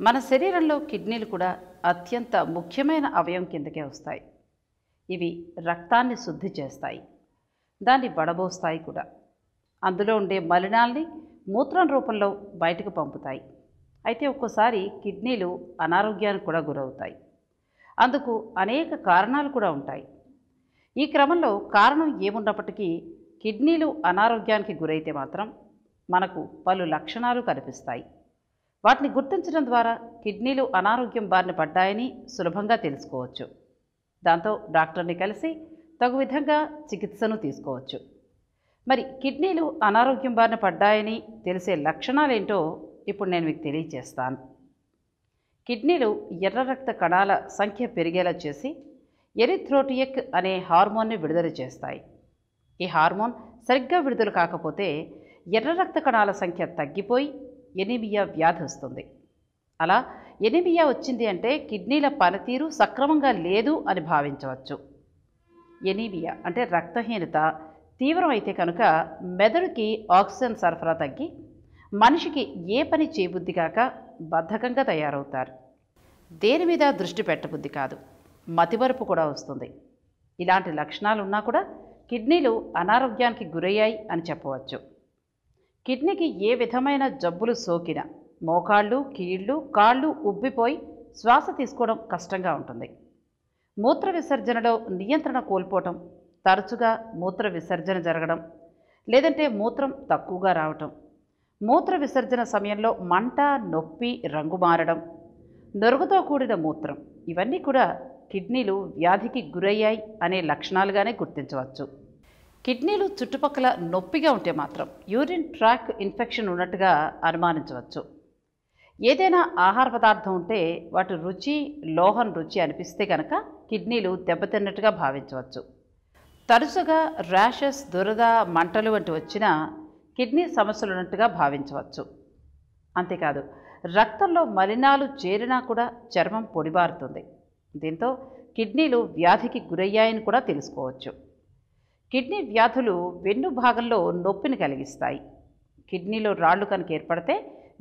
మన శరీరంలో కిడ్నీలు కూడా అత్యంత ముఖ్యమైన అవయవం కిందకే వస్తాయి. ఇవి రక్తాన్ని శుద్ధి చేస్తాయి, దాన్ని వడబోస్తాయి కూడా. అందులో ఉండే మలినాల్ని మూత్రం రూపంలో బయటకు పంపుతాయి. అయితే ఒక్కోసారి కిడ్నీలు అనారోగ్యానికి కూడా గురవుతాయి. అందుకు అనేక కారణాలు కూడా ఉంటాయి. ఈ క్రమంలో కారణం ఏమున్నప్పటికీ కిడ్నీలు అనారోగ్యానికి గురైతే మాత్రం మనకు పలు లక్షణాలు కనిపిస్తాయి. వాటిని గుర్తించడం ద్వారా కిడ్నీలు అనారోగ్యం బారిన పడ్డాయని సులభంగా తెలుసుకోవచ్చు. దాంతో డాక్టర్ని కలిసి తగు విధంగా చికిత్సను తీసుకోవచ్చు. మరి కిడ్నీలు అనారోగ్యం బారిన పడ్డాయని తెలిసే లక్షణాలేంటో ఇప్పుడు నేను మీకు తెలియజేస్తాను. కిడ్నీలు ఎర్ర రక్త కణాల సంఖ్య పెరిగేలా చేసి ఎరిథ్రోటియక్ అనే హార్మోన్ని విడుదల చేస్తాయి. ఈ హార్మోన్ సరిగ్గా విడుదల కాకపోతే ఎర్ర రక్త కణాల సంఖ్య తగ్గిపోయి ఎనీమియా వ్యాధి వస్తుంది. అలా ఎనీమియా వచ్చింది అంటే కిడ్నీల పనితీరు సక్రమంగా లేదు అని భావించవచ్చు. ఎనీమియా అంటే రక్తహీనత తీవ్రం అయితే కనుక మెదడుకి ఆక్సిజన్ సరఫరా తగ్గి మనిషికి ఏ పని చేయబుద్ధి కాక బద్ధకంగా తయారవుతారు. దేని మీద దృష్టి పెట్టబుద్ధి కాదు, మతిమరుపు కూడా వస్తుంది. ఇలాంటి లక్షణాలు ఉన్నా కూడా కిడ్నీలు అనారోగ్యానికి గురయ్యాయి అని చెప్పవచ్చు. కిడ్నీకి ఏ విధమైన జబ్బులు సోకినా మోకాళ్ళు, కీళ్ళు, కాళ్ళు ఉబ్బిపోయి శ్వాస తీసుకోవడం కష్టంగా ఉంటుంది. మూత్ర విసర్జనలో నియంత్రణ కోల్పోవటం, తరచుగా మూత్ర విసర్జన జరగడం, లేదంటే మూత్రం తక్కువగా రావటం, మూత్ర విసర్జన సమయంలో మంట, నొప్పి, రంగు మారడం, నొరుగుతో కూడిన మూత్రం, ఇవన్నీ కూడా కిడ్నీలు వ్యాధికి గురయ్యాయి అనే లక్షణాలుగానే గుర్తించవచ్చు. కిడ్నీలు చుట్టుపక్కల నొప్పిగా ఉంటే మాత్రం యూరిన్ ట్రాక్ ఇన్ఫెక్షన్ ఉన్నట్టుగా అనుమానించవచ్చు. ఏదైనా ఆహార పదార్థం ఉంటే వాటి రుచి లోహం రుచి అనిపిస్తే కనుక కిడ్నీలు దెబ్బతిన్నట్టుగా భావించవచ్చు. తరచుగా ర్యాషెస్, దురద, మంటలు వంటి వచ్చినా కిడ్నీ సమస్యలు ఉన్నట్టుగా భావించవచ్చు. అంతేకాదు రక్తంలో మలినాలు చేరినా కూడా చర్మం పొడిబారుతుంది. దీంతో కిడ్నీలు వ్యాధికి గురయ్యాయని కూడా తెలుసుకోవచ్చు. కిడ్నీ వ్యాధులు వెన్ను భాగంలో నొప్పిని కలిగిస్తాయి. కిడ్నీలో రాళ్లు కనుక ఏర్పడితే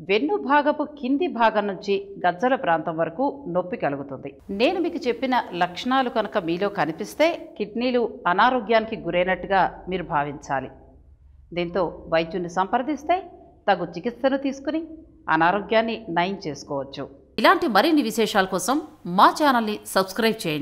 వెన్ను భాగపు కింది భాగం నుంచి గజ్జల ప్రాంతం వరకు నొప్పి కలుగుతుంది. నేను మీకు చెప్పిన లక్షణాలు కనుక మీలో కనిపిస్తే కిడ్నీలు అనారోగ్యానికి గురైనట్టుగా మీరు భావించాలి. దీంతో వైద్యుని సంప్రదిస్తే తగు చికిత్సను తీసుకుని అనారోగ్యాన్ని నయం చేసుకోవచ్చు. ఇలాంటి మరిన్ని విశేషాల కోసం మా ఛానల్ని సబ్స్క్రైబ్ చేయండి.